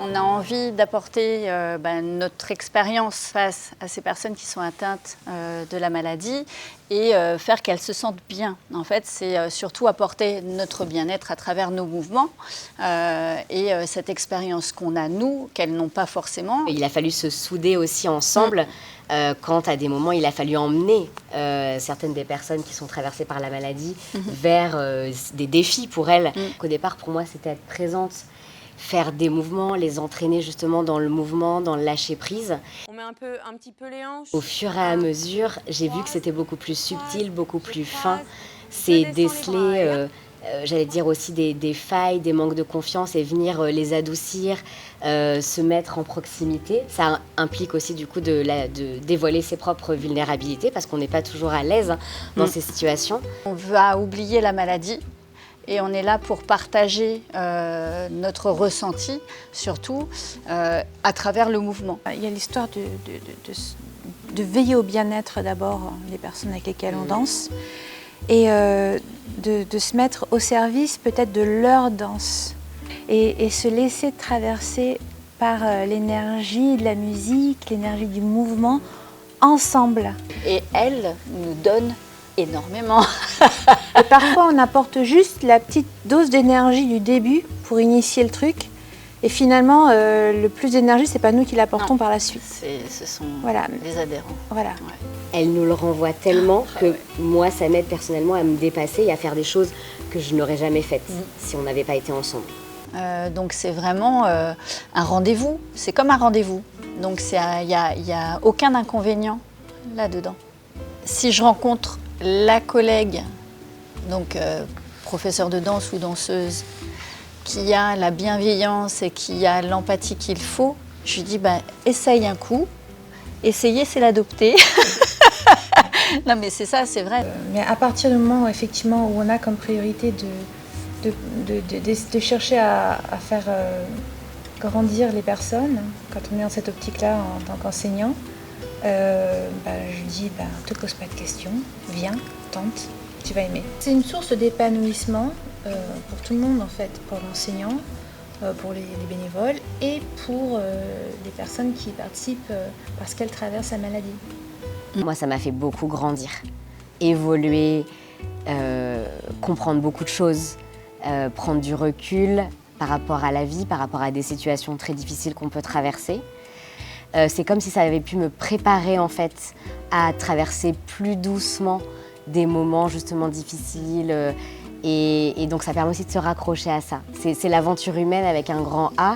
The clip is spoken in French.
On a envie d'apporter notre expérience face à ces personnes qui sont atteintes de la maladie et faire qu'elles se sentent bien. En fait, c'est surtout apporter notre bien-être à travers nos mouvements et cette expérience qu'on a, nous, qu'elles n'ont pas forcément. Il a fallu se souder aussi ensemble quand à des moments il a fallu emmener certaines des personnes qui sont traversées par la maladie vers des défis pour elles. Au départ, pour moi, c'était être présente, faire des mouvements, les entraîner justement dans le mouvement, dans le lâcher-prise. On met un petit peu les hanches. Au fur et à mesure, j'ai vu que c'était beaucoup plus subtil, beaucoup plus fin. C'est déceler, j'allais dire aussi des failles, des manques de confiance et venir les adoucir, se mettre en proximité. Ça implique aussi du coup de dévoiler ses propres vulnérabilités parce qu'on n'est pas toujours à l'aise dans ces situations. On va oublier la maladie. Et on est là pour partager notre ressenti, surtout à travers le mouvement. Il y a l'histoire de veiller au bien-être d'abord des personnes avec lesquelles on danse et de se mettre au service peut-être de leur danse et se laisser traverser par l'énergie de la musique, l'énergie du mouvement ensemble. Et elle nous donne énormément. Et parfois, on apporte juste la petite dose d'énergie du début pour initier le truc. Et finalement, le plus d'énergie, c'est pas nous qui l'apportons par la suite. Ce sont voilà. les adhérents. Voilà. Ouais. Elle nous le renvoie tellement que moi, ça m'aide personnellement à me dépasser et à faire des choses que je n'aurais jamais faites si on n'avait pas été ensemble. Donc c'est vraiment un rendez-vous. C'est comme un rendez-vous. Donc il n'y a aucun inconvénient là-dedans. Si je rencontre la collègue, donc professeur de danse ou danseuse, qui a la bienveillance et qui a l'empathie qu'il faut, je lui dis essaye un coup. Essayer, c'est l'adopter. Non mais c'est ça, c'est vrai. Mais à partir du moment effectivement où on a comme priorité de chercher à faire grandir les personnes, quand on est dans cette optique-là en tant qu'enseignant, je dis, te pose pas de questions, viens, tente, tu vas aimer. C'est une source d'épanouissement pour tout le monde en fait, pour l'enseignant, pour les bénévoles et pour les personnes qui participent parce qu'elles traversent la maladie. Moi, ça m'a fait beaucoup grandir, évoluer, comprendre beaucoup de choses, prendre du recul par rapport à la vie, par rapport à des situations très difficiles qu'on peut traverser. C'est comme si ça avait pu me préparer en fait à traverser plus doucement des moments justement difficiles et donc ça permet aussi de se raccrocher à ça. C'est l'aventure humaine avec un grand A